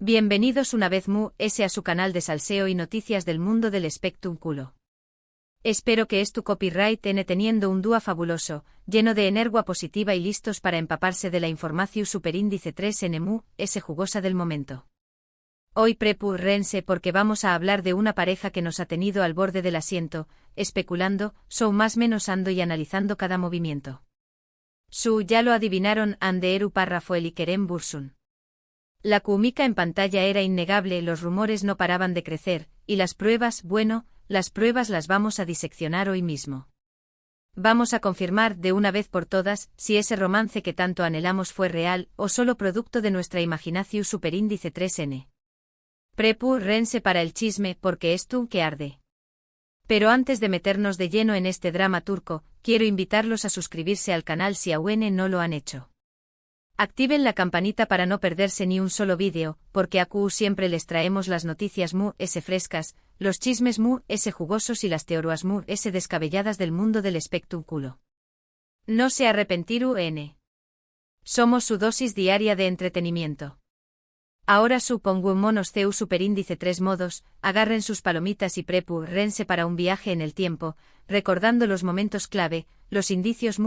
Bienvenidos una vez a su canal de salseo y noticias del mundo del espectáculo. Espero que tu copyright teniendo un día fabuloso, lleno de energía positiva y listos para empaparse de la información superíndice 3N jugosa del momento. Hoy prepúrense porque vamos a hablar de una pareja que nos ha tenido al borde del asiento, especulando, más menos ando y analizando cada movimiento. Ya lo adivinaron, Anderu Parrafoel y Kerem Bürsin. La química en pantalla era innegable, los rumores no paraban de crecer, y las pruebas, las pruebas las vamos a diseccionar hoy mismo. Vamos a confirmar de una vez por todas si ese romance que tanto anhelamos fue real o solo producto de nuestra imaginación superíndice 3N. Prepúrense para el chisme porque es tú que arde. Pero antes de meternos de lleno en este drama turco, quiero invitarlos a suscribirse al canal si aún no lo han hecho. Activen la campanita para no perderse ni un solo vídeo, porque aquí siempre les traemos las noticias frescas, los chismes jugosos y las teorías descabelladas del mundo del espectáculo. No se arrepentirú. Somos su dosis diaria de entretenimiento. Ahora supongo monos superíndice 3 modos, agarren sus palomitas y prepúrense para un viaje en el tiempo, recordando los momentos clave, los indicios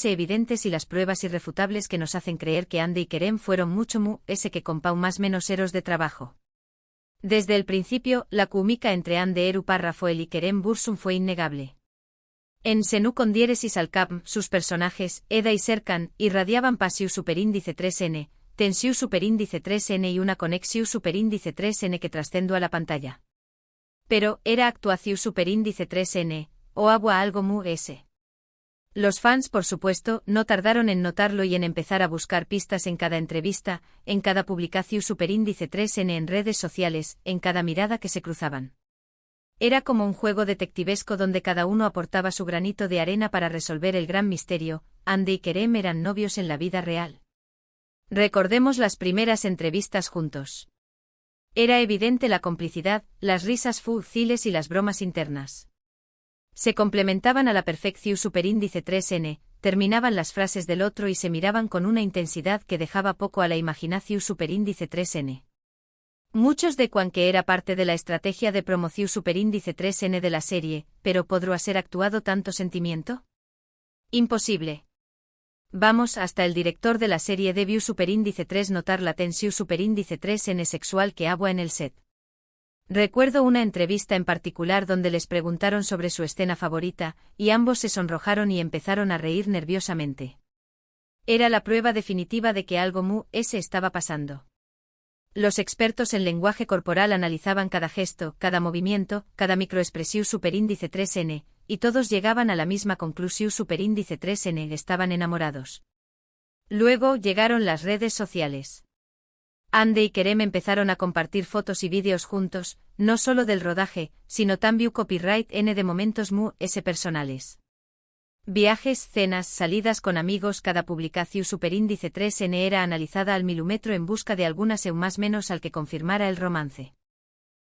evidentes y las pruebas irrefutables que nos hacen creer que Ande y Kerem fueron mucho que compau más menos héroes de trabajo. Desde el principio, la química entre Anderu Parrafoel y Kerem Bürsin fue innegable. En Senú con diéresis al cap, sus personajes, Eda y Serkan, irradiaban pasiu superíndice 3N, tensiu superíndice 3N y una conexión superíndice 3N que trascendió a la pantalla. Pero, ¿era actuación superíndice 3N, o agua algo Los fans, por supuesto, no tardaron en notarlo y en empezar a buscar pistas en cada entrevista, en cada publicación superíndice 3N en redes sociales, en cada mirada que se cruzaban. Era como un juego detectivesco donde cada uno aportaba su granito de arena para resolver el gran misterio. Ande y Kerem eran novios en la vida real. Recordemos las primeras entrevistas juntos. Era evidente la complicidad, las risas fúciles y las bromas internas. Se complementaban a la perfección superíndice 3N, terminaban las frases del otro y se miraban con una intensidad que dejaba poco a la imaginación superíndice 3N. Muchos de que era parte de la estrategia de promoción superíndice 3N de la serie, pero ¿podrá ser actuado tanto sentimiento? Imposible. Vamos, hasta el director de la serie debió superíndice 3 notar la tensión superíndice 3N sexual que había en el set. Recuerdo una entrevista en particular donde les preguntaron sobre su escena favorita, y ambos se sonrojaron y empezaron a reír nerviosamente. Era la prueba definitiva de que algo estaba pasando. Los expertos en lenguaje corporal analizaban cada gesto, cada movimiento, cada microexpresión superíndice 3N, y todos llegaban a la misma conclusión superíndice 3N, estaban enamorados. Luego llegaron las redes sociales. Ande y Kerem empezaron a compartir fotos y vídeos juntos, no solo del rodaje, sino también copyright N de momentos personales. Viajes, cenas, salidas con amigos, cada publicación superíndice 3N era analizada al milímetro en busca de alguna más menos al que confirmara el romance.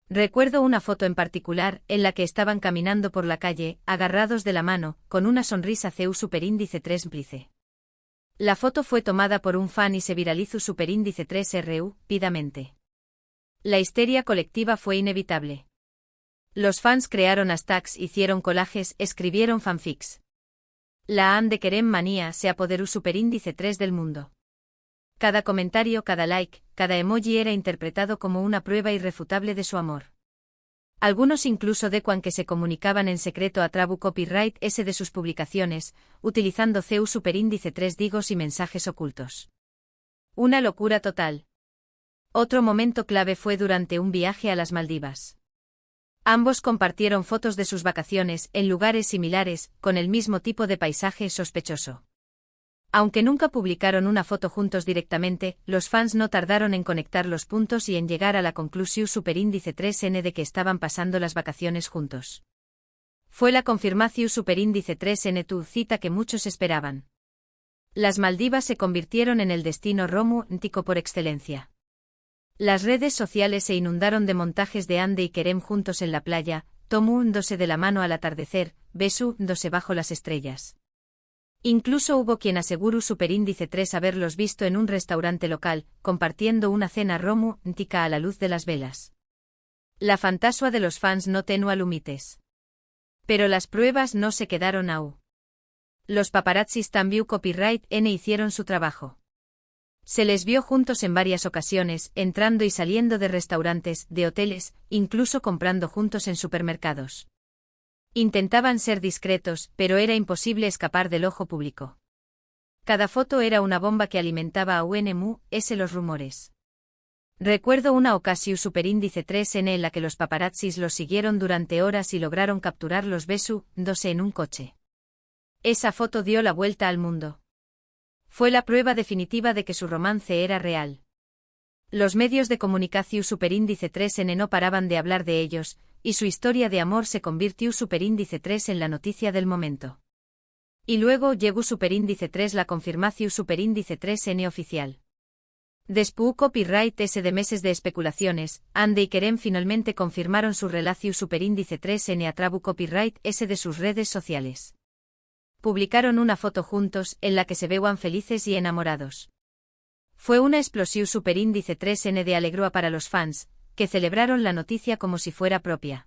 Recuerdo una foto en particular, en la que estaban caminando por la calle, agarrados de la mano, con una sonrisa superíndice 3 cómplice. La foto fue tomada por un fan y se viralizó superíndice 3 rápidamente. La histeria colectiva fue inevitable. Los fans crearon hashtags, hicieron collages, escribieron fanfics. La Ande Kerem manía se apoderó superíndice 3 del mundo. Cada comentario, cada like, cada emoji era interpretado como una prueba irrefutable de su amor. Algunos incluso que se comunicaban en secreto a través copyright S de sus publicaciones, utilizando superíndice 3 digos y mensajes ocultos. Una locura total. Otro momento clave fue durante un viaje a las Maldivas. Ambos compartieron fotos de sus vacaciones en lugares similares, con el mismo tipo de paisaje sospechoso. Aunque nunca publicaron una foto juntos directamente, los fans no tardaron en conectar los puntos y en llegar a la conclusión superíndice 3N de que estaban pasando las vacaciones juntos. Fue la confirmación superíndice 3N tu cita que muchos esperaban. Las Maldivas se convirtieron en el destino romántico por excelencia. Las redes sociales se inundaron de montajes de Ande y Kerem juntos en la playa, tomándose de la mano al atardecer, besándose bajo las estrellas. Incluso hubo quien aseguró superíndice 3 haberlos visto en un restaurante local, compartiendo una cena romántica a la luz de las velas. La fantasía de los fans no tenía límites. Pero las pruebas no se quedaron ahí. Los paparazzis también copyright N hicieron su trabajo. Se les vio juntos en varias ocasiones, entrando y saliendo de restaurantes, de hoteles, incluso comprando juntos en supermercados. Intentaban ser discretos, pero era imposible escapar del ojo público. Cada foto era una bomba que alimentaba a UNMU-S los rumores. Recuerdo una ocasión superíndice 3N en la que los paparazzis los siguieron durante horas y lograron capturar los besándose en un coche. Esa foto dio la vuelta al mundo. Fue la prueba definitiva de que su romance era real. Los medios de comunicación superíndice 3N no paraban de hablar de ellos, y su historia de amor se convirtió superíndice 3 en la noticia del momento. Y luego llegó superíndice 3 la confirmación superíndice 3N oficial. Después copyright S de meses de especulaciones, Ande y Kerem finalmente confirmaron su relación superíndice 3N a través copyright S de sus redes sociales. Publicaron una foto juntos, en la que se veían felices y enamorados. Fue una explosión superíndice 3N de alegría para los fans, que celebraron la noticia como si fuera propia.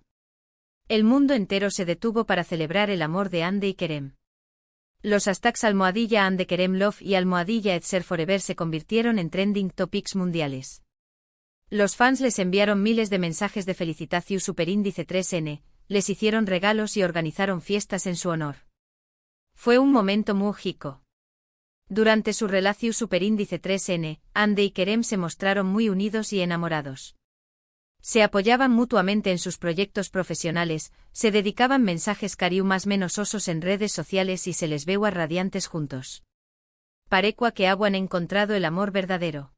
El mundo entero se detuvo para celebrar el amor de Ande y Kerem. Los hashtags #Ande Kerem Love y @Etser Forever se convirtieron en trending topics mundiales. Los fans les enviaron miles de mensajes de felicitación superíndice 3N, les hicieron regalos y organizaron fiestas en su honor. Fue un momento mágico. Durante su relación superíndice 3N, Ande y Kerem se mostraron muy unidos y enamorados. Se apoyaban mutuamente en sus proyectos profesionales, se dedicaban mensajes cariu más menos osos en redes sociales y se les veía radiantes juntos. Parecua que han encontrado el amor verdadero.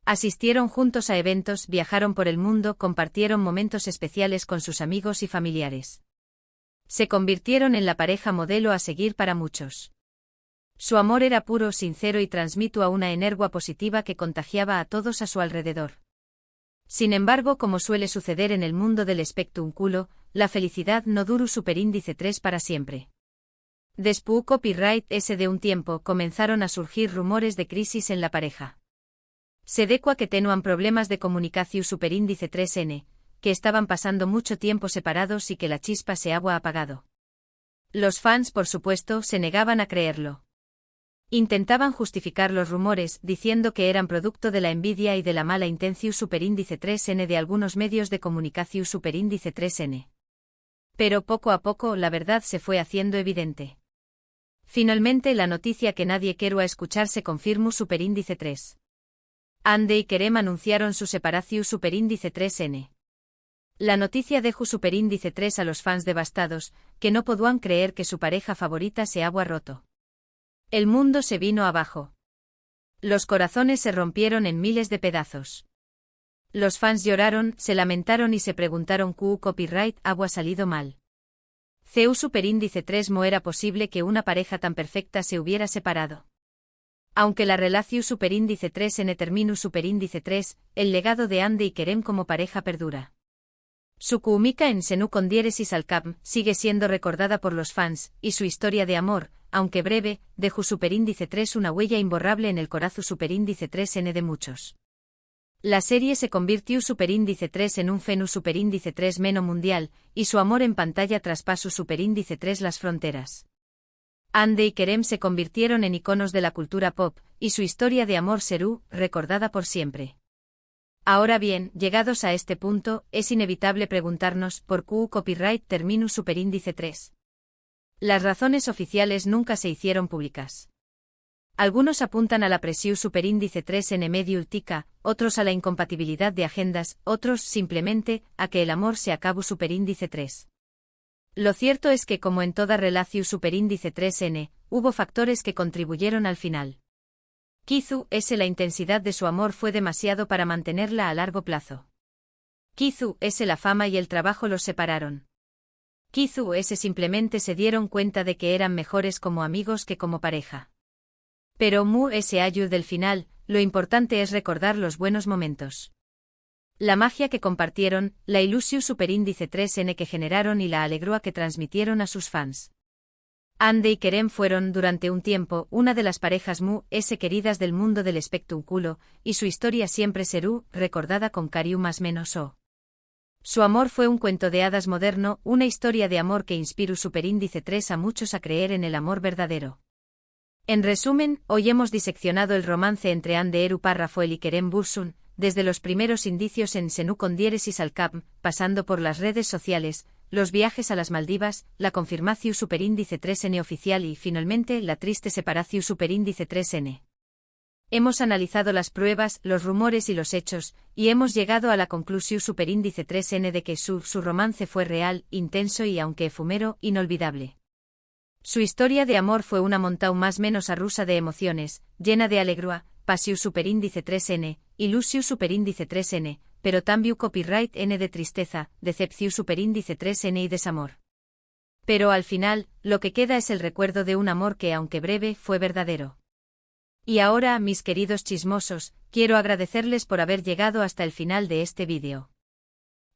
Asistieron juntos a eventos, viajaron por el mundo, compartieron momentos especiales con sus amigos y familiares. Se convirtieron en la pareja modelo a seguir para muchos. Su amor era puro, sincero y transmitió una energía positiva que contagiaba a todos a su alrededor. Sin embargo, como suele suceder en el mundo del espectáculo, la felicidad no duró superíndice 3 para siempre. Después copyright S de un tiempo comenzaron a surgir rumores de crisis en la pareja. Se decua que tenían problemas de comunicación superíndice 3N, que estaban pasando mucho tiempo separados y que la chispa se había apagado. Los fans, por supuesto, se negaban a creerlo. Intentaban justificar los rumores, diciendo que eran producto de la envidia y de la mala intención superíndice 3N de algunos medios de comunicación superíndice 3N. Pero poco a poco la verdad se fue haciendo evidente. Finalmente la noticia que nadie quería escuchar se confirmó superíndice 3. Ande y Kerem anunciaron su separación superíndice 3N. La noticia dejó superíndice 3 a los fans devastados, que no podían creer que su pareja favorita se había roto. El mundo se vino abajo. Los corazones se rompieron en miles de pedazos. Los fans lloraron, se lamentaron y se preguntaron ¿Q copyright había salido mal? CU superíndice 3 ¿Mo era posible que una pareja tan perfecta se hubiera separado? Aunque la relación superíndice 3N terminó superíndice 3, el legado de Ande y Kerem como pareja perdura. Su química en Senú con diéresis al cap sigue siendo recordada por los fans, y su historia de amor, aunque breve, dejó superíndice 3 una huella imborrable en el corazón superíndice 3N de muchos. La serie se convirtió superíndice 3 en un fenómeno superíndice 3 meno mundial, y su amor en pantalla traspasó superíndice 3 las fronteras. Ande y Kerem se convirtieron en iconos de la cultura pop, y su historia de amor será recordada por siempre. Ahora bien, llegados a este punto, es inevitable preguntarnos ¿por qué copyright terminó superíndice 3? Las razones oficiales nunca se hicieron públicas. Algunos apuntan a la presión superíndice 3 en medio ultica, otros a la incompatibilidad de agendas, otros, simplemente, a que el amor se acabó superíndice 3. Lo cierto es que como en toda relación superíndice 3N, hubo factores que contribuyeron al final. Quizás la intensidad de su amor fue demasiado para mantenerla a largo plazo. Quizás la fama y el trabajo los separaron. Quizás simplemente se dieron cuenta de que eran mejores como amigos que como pareja. Pero ayud del final, lo importante es recordar los buenos momentos. La magia que compartieron, la ilusión superíndice 3N que generaron y la alegría que transmitieron a sus fans. Ande y Kerem fueron, durante un tiempo, una de las parejas queridas del mundo del espectáculo, y su historia siempre será recordada con cariño más menos o. Su amor fue un cuento de hadas moderno, una historia de amor que inspiró superíndice 3 a muchos a creer en el amor verdadero. En resumen, hoy hemos diseccionado el romance entre Ande Eru Parrafoel y Kerem Bürsin, desde los primeros indicios en Senú con diéresis al Cap, pasando por las redes sociales, los viajes a las Maldivas, la confirmación superíndice 3N oficial y, finalmente, la triste separación superíndice 3N. Hemos analizado las pruebas, los rumores y los hechos, y hemos llegado a la conclusión superíndice 3N de que su romance fue real, intenso y, aunque efímero, inolvidable. Su historia de amor fue una montaña más menos arrusa de emociones, llena de alegría, pasión superíndice 3N, ilusión superíndice 3N, pero también copyright N de tristeza, decepción superíndice 3N y desamor. Pero al final, lo que queda es el recuerdo de un amor que, aunque breve, fue verdadero. Y ahora, mis queridos chismosos, quiero agradecerles por haber llegado hasta el final de este vídeo.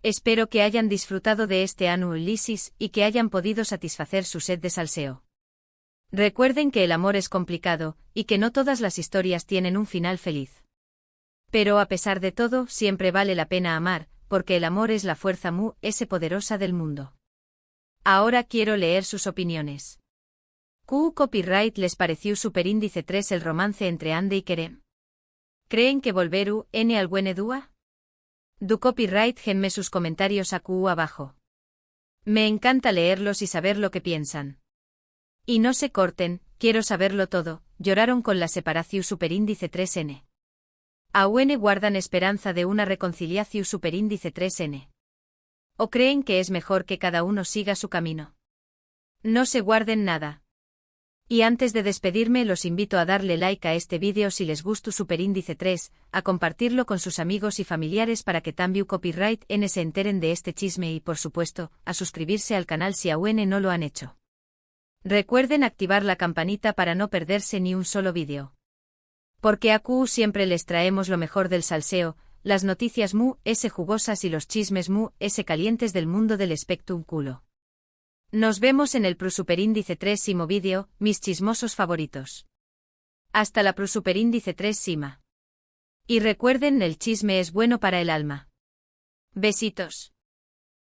Espero que hayan disfrutado de este análisis y que hayan podido satisfacer su sed de salseo. Recuerden que el amor es complicado, y que no todas las historias tienen un final feliz. Pero a pesar de todo, siempre vale la pena amar, porque el amor es la fuerza poderosa del mundo. Ahora quiero leer sus opiniones. ¿Qué copyright les pareció superíndice 3 el romance entre Ande y Kerem? ¿Creen que volveru N al buen dúa? Du copyright genme sus comentarios abajo. Me encanta leerlos y saber lo que piensan. Y no se corten, quiero saberlo todo, lloraron con la separación superíndice 3N. Aún guardan esperanza de una reconciliación superíndice 3N. ¿O creen que es mejor que cada uno siga su camino? No se guarden nada. Y antes de despedirme los invito a darle like a este vídeo si les gustó superíndice 3, a compartirlo con sus amigos y familiares para que también copyright N se enteren de este chisme y por supuesto, a suscribirse al canal si aún no lo han hecho. Recuerden activar la campanita para no perderse ni un solo vídeo. Porque siempre les traemos lo mejor del salseo, las noticias jugosas y los chismes calientes del mundo del espectáculo. Nos vemos en el superíndice 3 vídeo, mis chismosos favoritos. Hasta la superíndice 3 Sima. Y recuerden, el chisme es bueno para el alma. Besitos.